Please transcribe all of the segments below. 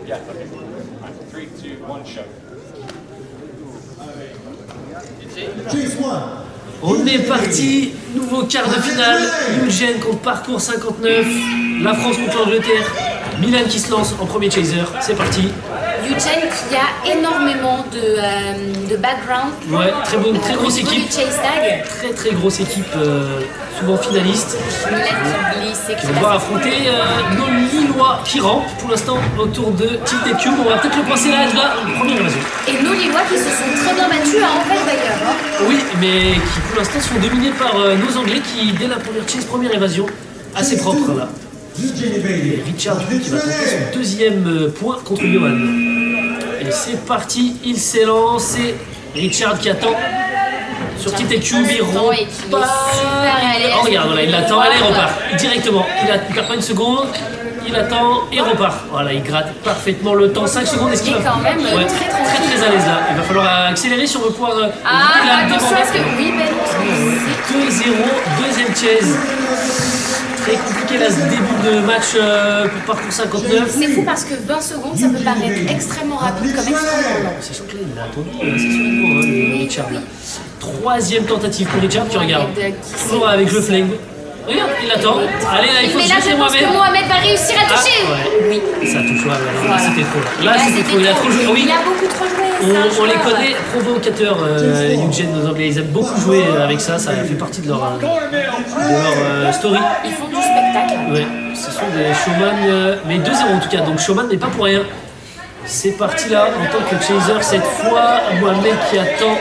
Yeah, okay. All right, 3, 2, 1, show. On est parti, nouveau quart de finale, Eugène contre Parcours 59, la France contre l'Angleterre, Milan qui se lance en premier chaser, c'est parti. Eugène qui a énormément de background. Ouais, très grosse équipe. Chase tag. Très grosse équipe, souvent finaliste. Milan qui glisse et Qui qui va devoir affronter nos Lillois qui rampent pour l'instant autour de Tilt et Cube. On va peut-être le coincer là, première évasion. Et nos Lillois qui se sont très bien battus à Anvers d'ailleurs. Hein. Oui, mais qui pour l'instant sont dominés par nos Anglais qui, dès la première chase, première évasion, assez propre là. Et Richard qui va tenter son deuxième point contre Johan. Et c'est parti, il s'élance, c'est Richard qui attend sur Tilt et Cube, il repart. Oh regarde, voilà, il l'attend, allez, il repart directement. Il perd pas une seconde, il attend et repart. Voilà, il gratte parfaitement le temps, 5 secondes. Est-ce qu'il va quand même très à l'aise là. Il va falloir accélérer si on veut pouvoir. Attention à ce que. Oui, ben non. 2-0, deuxième chase. Très compliqué là ce début de match pour Parcours 59. C'est fou parce que 20 secondes ça peut paraître extrêmement rapide comme extrêmement long. C'est sûr que là il a attendu assez solidement le Richard là. Troisième tentative pour Richard qui regarde. Toujours avec le flingue. Regarde, il attend. Allez, là il faut mais là je pense que Mohamed va réussir à toucher. Oui, ça touche, voilà. C'était trop. Là c'était trop, il a trop joué. Oui. Il a beaucoup trop joué. On les connaît provocateurs, Eugène, nos Anglais. Ils aiment beaucoup jouer avec ça, ça fait partie de leur story. Ils font du spectacle. Ouais, ce sont des showman, mais 2-0 en tout cas, donc showman n'est pas pour rien. C'est parti là, en tant que chaser cette fois, Mohamed qui attend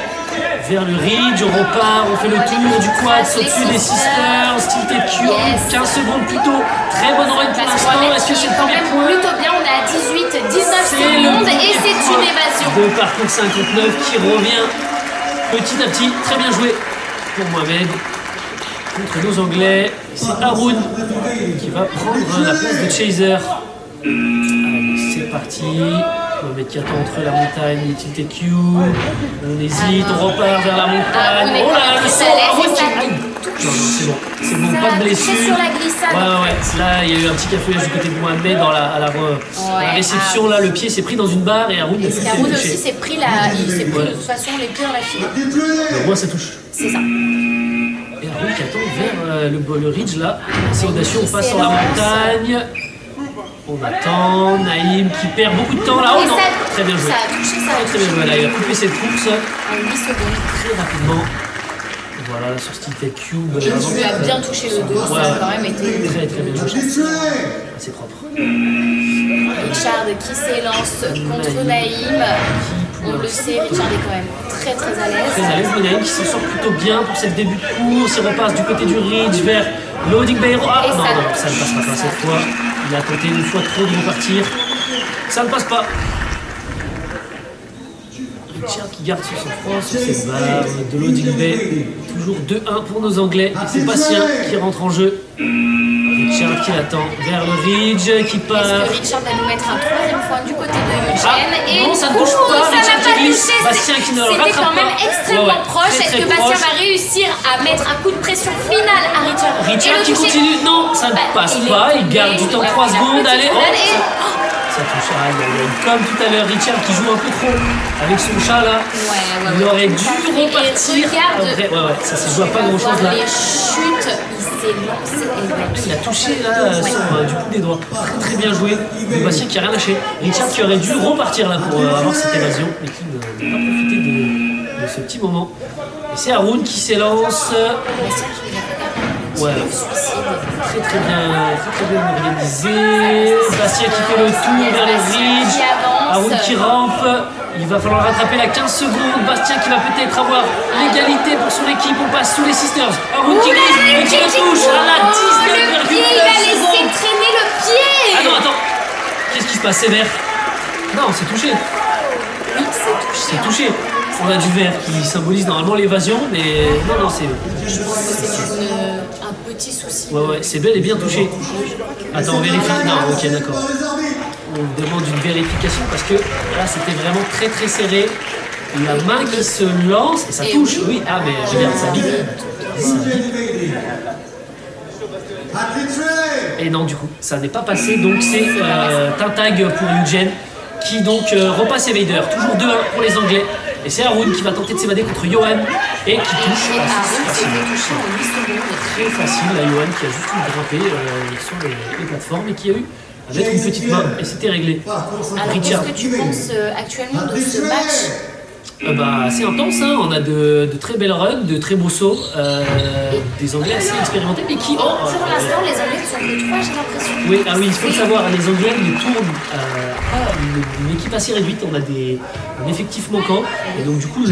vers le ridge, on repart, on fait le tour du quad, au-dessus des sisters, Tilt et Cube, 15 secondes plus tôt, très bonne run pour l'instant, est-ce que c'est le premier point? Plutôt bien, on est à 19 secondes et c'est une évasion. De Parcours 59 qui revient petit à petit, très bien joué pour Mohamed. Contre nos Anglais, c'est Haroun qui va prendre la place de chaser. Allez, c'est parti. Mohamed qui attend entre la montagne et Tilt et Cube. On hésite, on repart vers la montagne. Oh là, le saut, Haroun qui... Non, c'est bon, pas de blessure. Sur la glissade. Ouais. Là, il y a eu un petit cafouillage du côté de Mohamed dans la réception. Là, le pied s'est pris dans une barre et Haroun aussi s'est pris de toute façon les pieds dans la file. Au moins, ça touche. C'est ça. Et Haroun qui attend vers le ridge là. C'est audacieux, on passe sur la montagne. On attend, Naïm qui perd beaucoup de temps là. Oh non, très bien joué. Ça a touché, très bien joué là, il a coupé cette course. En 8 secondes. Très rapidement. Voilà, sur Tilt et Cube. Tu lui as bien touché le dos, ça a quand même été très bien joué. C'est propre. Richard qui s'élance contre Naïm. On le sait, Richard est quand même très à l'aise. Très à l'aise, mais Naïm qui s'en sort plutôt bien pour cette début de course. Il repasse du côté du ridge vers Loading Bay. Ah non, ça ne passera pas cette fois. Il a tenté une fois trop de repartir. Ça ne passe pas. Richard qui garde sur son front, sur ses barres de Loading Bay. Toujours 2-1 pour nos Anglais. Et c'est Bastien qui rentre en jeu. Richard qui l'attend vers le ridge, qui part. Est-ce que Richard va nous mettre un troisième point du côté de Eugène? Non, ça ne touche pas. Richard qui glisse. Bastien qui ne le rattrape pas. C'était quand même extrêmement proche. Est-ce que Bastien va réussir à mettre un coup de pression final à Richard? Richard qui continue. Non, ça ne passe pas. Il garde du temps 3 secondes. Allez, ça touche à comme tout à l'heure Richard qui joue un peu trop avec son chat là. Il aurait dû repartir. Après, ça se joue à pas grand chose là. Les chutes, il s'est lancé. Il a touché là du bout des doigts. Très bien joué. Le Bastien qui a rien lâché. Richard qui aurait dû repartir là pour avoir cette évasion, mais qui n'a pas profité de ce petit moment. Et c'est Haroun qui s'élance. Ouais, très bien organisé. Bastien qui fait le tour vers les ridges. Haroun qui rampe. Il va falloir rattraper la 15 secondes. Bastien qui va peut-être avoir l'égalité pour son équipe. On passe sous les sisters. Haroun qui glisse et qui le touche à la 19,9 secondes. Il a laissé traîner le pied. Ah non, attends. Qu'est-ce qui se passe? Sévère? Non, c'est touché. Oui, c'est touché. On a du vert qui symbolise normalement l'évasion, mais non, c'est... Je pense que c'est un petit souci. Ouais, c'est bel et bien touché. Attends, on vérifie. Non, ok, d'accord. On demande une vérification parce que là, c'était vraiment très serré. La main qui se lance et ça touche. Oui, mais regarde, ça bip. Et non, du coup, ça n'est pas passé. Donc c'est un tag pour Eugène. qui donc repasse Evader. Toujours 2-1 pour les Anglais. Et c'est Haroun qui va tenter de s'évader contre Johan et qui touche. Et Ah, Haroun c'est s'est facile. fait toucher en 8 secondes. Très facile, là, Johan qui a juste grimpé sur les plateformes et qui a eu à mettre une petite main et c'était réglé. Alors, Richard. qu'est-ce que tu penses actuellement de ce match? Assez intense, hein. On a de très belles runs, de très beaux sauts, des Anglais assez expérimentés mais qui. Pour l'instant, les Anglais sont que 3, j'ai l'impression. Oui, il faut le savoir, les Anglais ils tournent une équipe assez réduite, on a un effectif manquant et donc du coup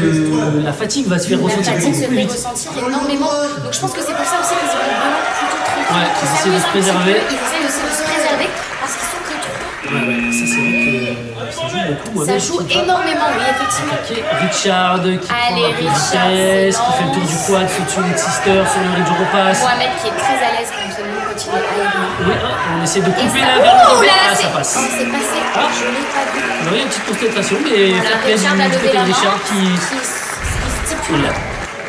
la fatigue va se faire La ressentir fatigue beaucoup se plus fait vite. ressentir énormément. Donc je pense que c'est pour ça aussi qu'ils ont vraiment plutôt très Ouais, qu'ils essaient de se préserver. Ils essayent aussi de se préserver parce qu'ils sont que 3. Ouais, ça c'est vrai que ça joue beaucoup. Ça Moi-même, joue je sais pas. énormément, oui, effectivement. Ok, Richard qui prend Allez, un peu de Richard vitesse, qui fait le tour s'élance. du quad, se tue une sister sur le ridge repasse. Mohamed qui est très à l'aise quand il est aérien. Oui, on essaie de Et couper ça, la vers le oh danger. là là, Ah, ça c'est passe. c'est passé. Ah. Je l'ai pas vu. Alors, il y a une petite constatation, mais Voilà, fair play Richard a du levé côté la de main, Richard qui stipule Voilà.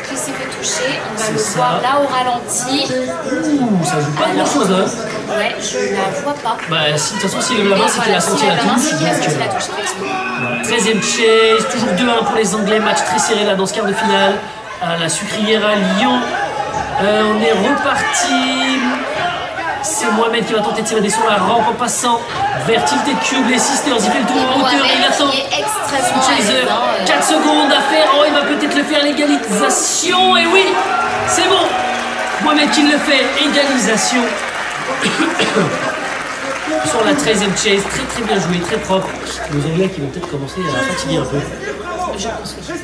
qu'il s'est fait toucher. On va C'est le ça. voir là au ralenti. Ouh, ça joue pas grand chose, hein. Ouais, je la vois pas. Si, de toute façon, s'il lève la main, c'est qu'il a senti la touche. Il a donc, senti la touche, effectivement. voilà. 13e chase, toujours 2-1 pour les Anglais, match très serré là dans ce quart de finale. À la Sucrière à Lyon. On est reparti. C'est Mohamed qui va tenter de s'évader sur la rampe en passant vers Tilted Cube. Les Sisters, il fait le tour en hauteur et il attend. Qui est extrêmement à Chaser, l'aise, hein, 4 secondes à faire. Oh, il va peut-être le faire, l'égalisation. Et oui, c'est bon. Mohamed qui le fait, égalisation. Sur la 13e chase, très bien joué, très propre. Nos Anglais qui vont peut-être commencer à fatiguer un peu. Je pense que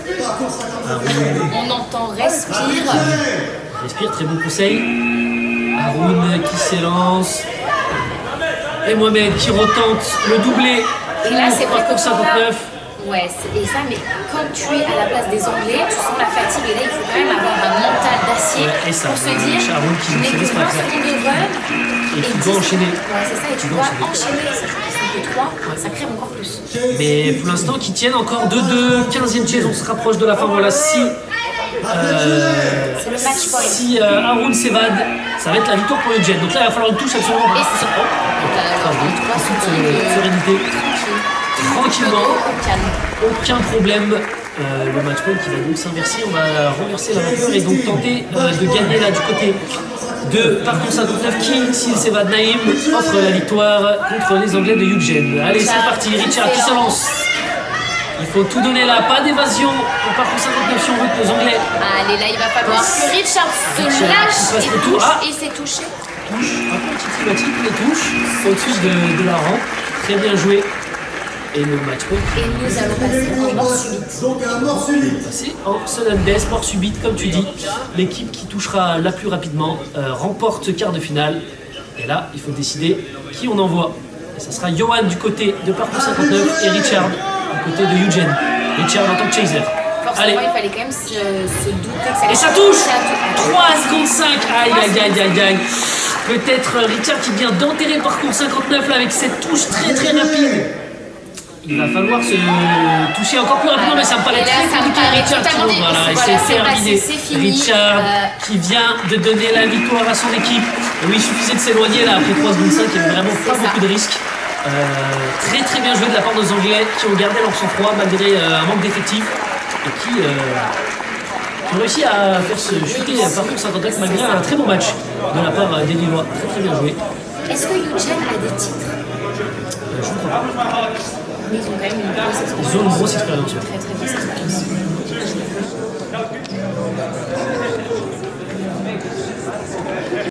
Ah, oui. on entend respire. Respire, très bon conseil. Haroun qui s'élance. Et Mohamed qui retente le doublé. Et là, c'est vrai que pour 59. Ouais, et ça, mais quand tu es à la place des Anglais, tu sens la fatigue et là, il faut quand même avoir un mental d'acier Ouais, et ça, pour se dire, Haroun qui je n'ai se que laisse 20 pas faire. secondes de run Et tu 10 dois enchaîner. Ouais, c'est ça, et tu dois enchaîner, sachant qu'ils sont que 3, ça crève encore plus. Mais pour l'instant, qui tiennent encore 2-2. 15e chase, on se rapproche de la fin. Voilà, si C'est le match point. si Haroun s'évade, ça va être la victoire pour Eugene. Donc là, il va falloir une touche absolument. Et Oh, c'est- pardon, en toute secondes. sérénité. Tranquillement. Au calme. Aucun problème. Le match point qui va donc s'inverser. On va renverser la vapeur et donc tenter de gagner là du côté de parcours 59 qui, s'il s'évade, Naïm offre la victoire contre les Anglais de Eugene. Allez, c'est parti. Richard qui se lance. Il faut tout donner là, pas d'évasion au parcours 59 si on veut que les Anglais Allez, là, il va falloir que Richard se Richard qui lâche passe et le tour. touche, Ah. et s'est touché. touchent. Un peu systématique, les touches au-dessus de la rampe. Très bien joué. Et le match point. Et nous allons passer en mort subite. Donc un mort subite. C'est en sudden death, mort subite, comme tu dis. L'équipe qui touchera la plus rapidement remporte ce quart de finale. Et là, il faut décider qui on envoie. Et ça sera Johan du côté de parcours 59 et Richard du côté de Eugene. Richard en tant que chaser. Forcément, Allez. il fallait quand même se douter que ça Et ça allait- touche Ça touche. 3 secondes 5. Aïe aïe aïe aïe aïe. Peut-être Richard qui vient d'enterrer le parcours 59 là avec cette touche très rapide. Il va falloir se toucher encore plus rapidement, mais ça me paraît Et là, très ça me compliqué. paraît Richard qui totalement monte, voilà, et voilà, c'est passé, terminé. c'est fini. Richard qui vient de donner la victoire à son équipe. Et oui, il suffisait de s'éloigner là après 3 secondes 5, il y avait vraiment pas ça. beaucoup de risques. Très bien joué de la part de nos Anglais qui ont gardé leur sang-froid malgré un manque d'effectifs et qui ont réussi à faire se chuter parcours 59 malgré un très bon match de la part des Lillois. Très bien joué. Est-ce que Eugene a des titres? Je ne crois pas. Mais ils ont quand même une grosse Ils expérience. ont une grosse expérience. Très grosse expérience.